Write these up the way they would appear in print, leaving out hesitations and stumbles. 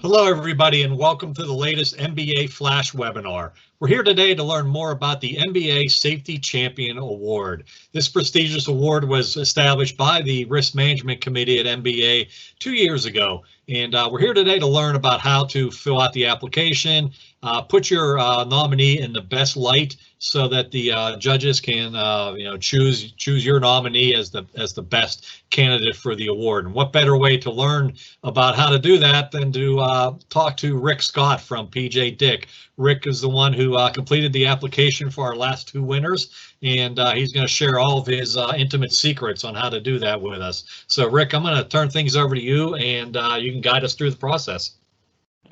Hello, everybody, and welcome to the latest MBA Flash webinar. We're here today to learn more about the MBA Safety Champion Award. This prestigious award was established by the Risk Management Committee at MBA 2 years ago. And we're here today to learn about how to fill out the application, put your nominee in the best light so that the judges can choose your nominee as the best candidate for the award. And what better way to learn about how to do that than to talk to Rick Scott from PJ Dick. Rick is the one who completed the application for our last two winners, and he's going to share all of his intimate secrets on how to do that with us. So Rick, I'm going to turn things over to you, and you can guide us through the process.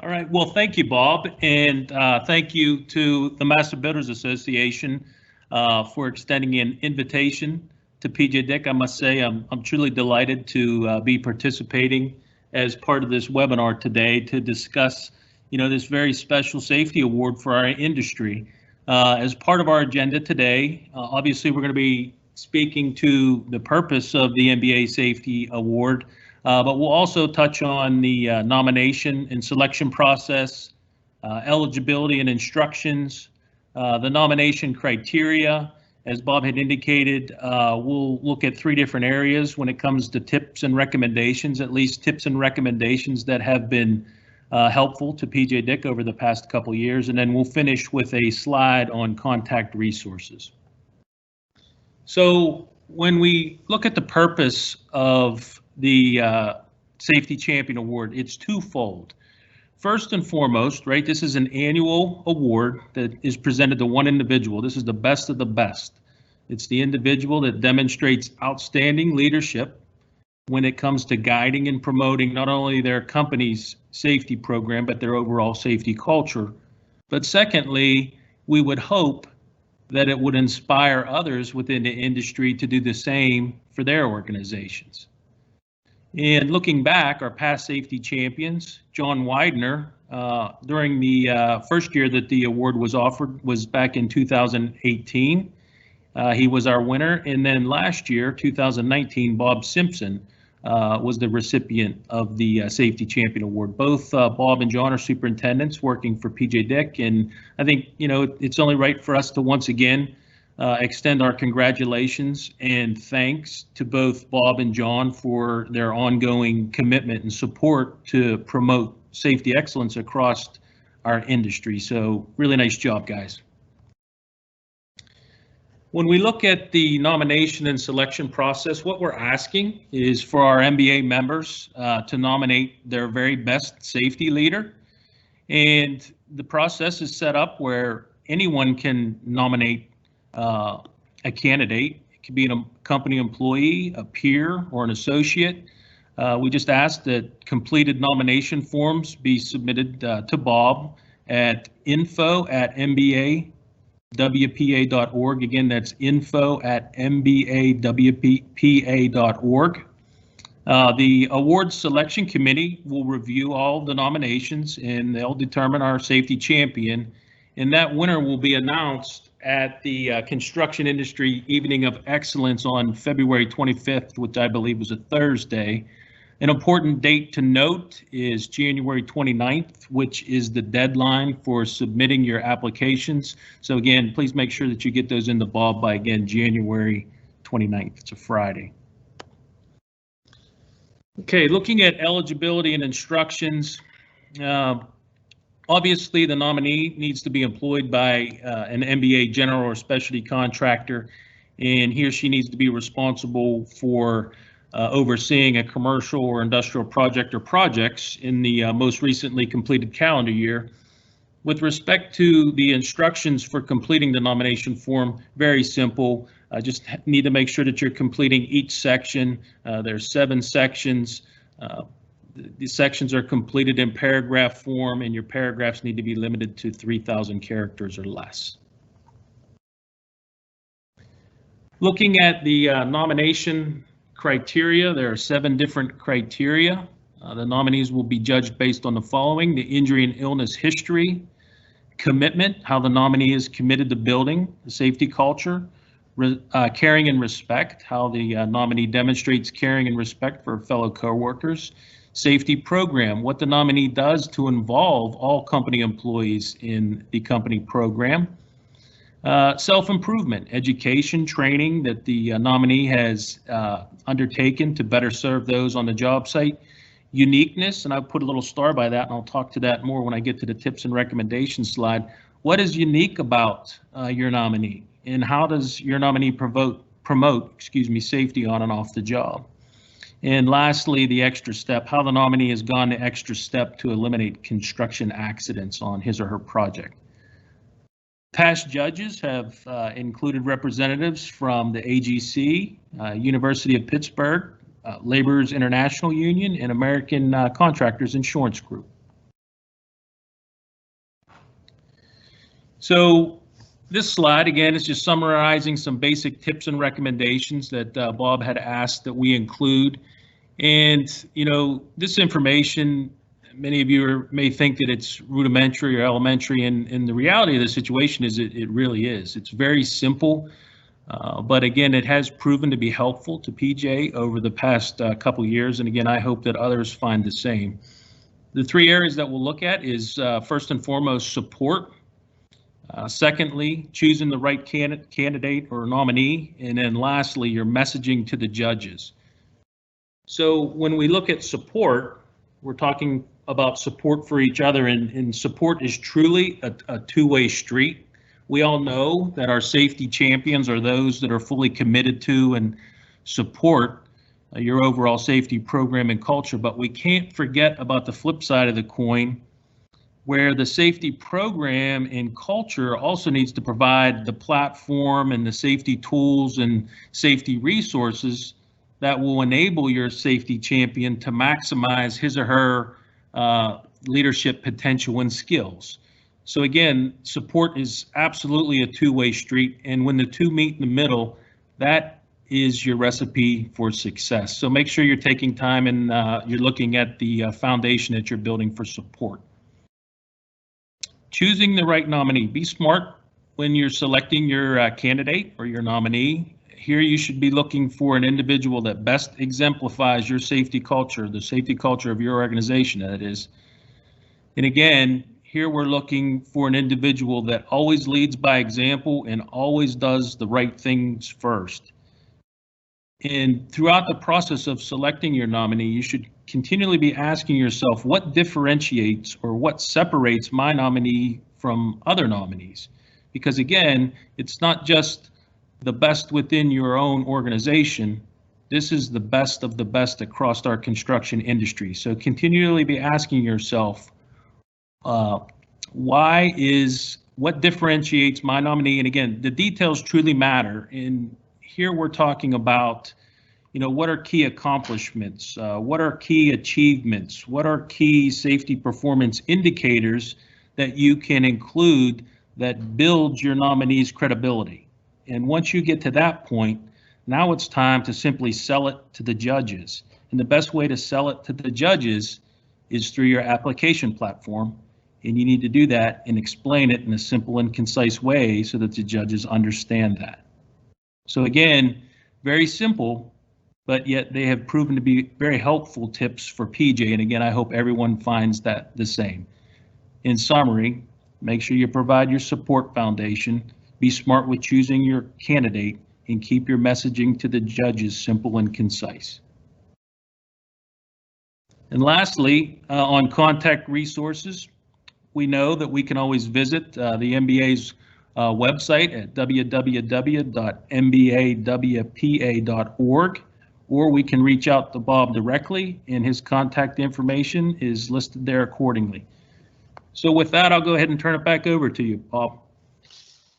All right, well, thank you, Bob, and thank you to the Master Builders Association for extending an invitation to PJ Dick. I must say I'm truly delighted to be participating as part of this webinar today to discuss, this very special safety award for our industry. As part of our agenda today, obviously we're going to be speaking to the purpose of the MBA Safety Award, but we'll also touch on the nomination and selection process, eligibility and instructions, the nomination criteria. As Bob had indicated, we'll look at three different areas when it comes to tips and recommendations, at least tips and recommendations that have been helpful to PJ Dick over the past couple years, and then we'll finish with a slide on contact resources. So when we look at the purpose of the Safety Champion Award, it's twofold. First and foremost, right, this is an annual award that is presented to one individual. This is the best of the best. It's the individual that demonstrates outstanding leadership when it comes to guiding and promoting not only their company's safety program, but their overall safety culture. But secondly, we would hope that it would inspire others within the industry to do the same for their organizations. And looking back, our past safety champions, John Widener, during the first year that the award was offered was back in 2018. He was our winner. And then last year, 2019, Bob Simpson was the recipient of the Safety Champion Award. Both Bob and John are superintendents working for PJ Dick. And I think, it's only right for us to once again extend our congratulations and thanks to both Bob and John for their ongoing commitment and support to promote safety excellence across our industry. So really nice job, guys. When we look at the nomination and selection process, what we're asking is for our MBA members to nominate their very best safety leader. And the process is set up where anyone can nominate a candidate. It could be a company employee, a peer, or an associate. We just ask that completed nomination forms be submitted to Bob at info@mbawpa.org. Again, that's info@mbawpa.org. The award selection committee will review all the nominations and they'll determine our safety champion, and that winner will be announced at the Construction Industry Evening of Excellence on February 25th, which I believe was a Thursday. An important date to note is January 29th, which is the deadline for submitting your applications. So again, please make sure that you get those into Bob by, again, January 29th. It's a Friday. Okay, looking at eligibility and instructions. Obviously, the nominee needs to be employed by an MBA general or specialty contractor, and he or she needs to be responsible for overseeing a commercial or industrial project or projects in the most recently completed calendar year. With respect to the instructions for completing the nomination form, very simple. Just need to make sure that you're completing each section. There's 7 sections. These sections are completed in paragraph form, and your paragraphs need to be limited to 3,000 characters or less. Looking at the nomination criteria, there are 7 different criteria. The nominees will be judged based on the following: the injury and illness history, commitment, how the nominee is committed to building the safety culture, caring and respect, how the nominee demonstrates caring and respect for fellow coworkers, safety program, what the nominee does to involve all company employees in the company program. Self-improvement, education, training that the nominee has undertaken to better serve those on the job site. Uniqueness, and I'll put a little star by that, and I'll talk to that more when I get to the tips and recommendations slide. What is unique about your nominee, and how does your nominee promote safety on and off the job? And lastly, the extra step, how the nominee has gone the extra step to eliminate construction accidents on his or her project. Past judges have included representatives from the AGC, University of Pittsburgh, Laborers International Union, and American Contractors Insurance Group. So this slide, again, is just summarizing some basic tips and recommendations that Bob had asked that we include. And, you know, this information, many of you may think that it's rudimentary or elementary, and the reality of the situation is it really is. It's very simple. But again, it has proven to be helpful to PJ over the past couple years, and again, I hope that others find the same. The three areas that we'll look at is first and foremost support, secondly choosing the right candidate or nominee, and then lastly your messaging to the judges. So when we look at support, we're talking about support for each other, and support is truly a two-way street. We all know that our safety champions are those that are fully committed to and support your overall safety program and culture, but we can't forget about the flip side of the coin, where the safety program and culture also needs to provide the platform and the safety tools and safety resources that will enable your safety champion to maximize his or her leadership potential and skills. So again, support is absolutely a two-way street, and when the two meet in the middle, that is your recipe for success. So make sure you're taking time and you're looking at the foundation that you're building for support. Choosing the right nominee. Be smart when you're selecting your candidate or your nominee. Here you should be looking for an individual that best exemplifies your safety culture, the safety culture of your organization, that is. And again, here we're looking for an individual that always leads by example and always does the right things first. And throughout the process of selecting your nominee, you should continually be asking yourself, what differentiates or what separates my nominee from other nominees? Because again, it's not just the best within your own organization. This is the best of the best across our construction industry. So continually be asking yourself, what differentiates my nominee? And again, the details truly matter. And here we're talking about, you know, what are key accomplishments? What are key achievements? What are key safety performance indicators that you can include that builds your nominee's credibility? And once you get to that point, now it's time to simply sell it to the judges. And the best way to sell it to the judges is through your application platform. And you need to do that and explain it in a simple and concise way so that the judges understand that. So again, very simple, but yet they have proven to be very helpful tips for PJ. And again, I hope everyone finds that the same. In summary, make sure you provide your support foundation, be smart with choosing your candidate, and keep your messaging to the judges simple and concise. And lastly, on contact resources, we know that we can always visit the MBA's website at www.mbawpa.org, or we can reach out to Bob directly, and his contact information is listed there accordingly. So with that, I'll go ahead and turn it back over to you, Bob.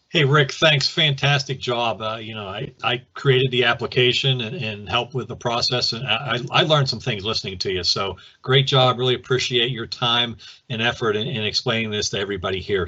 Hey, Rick, thanks. Fantastic job. You know, I created the application and helped with the process, and I learned some things listening to you. So great job. Really appreciate your time and effort in explaining this to everybody here.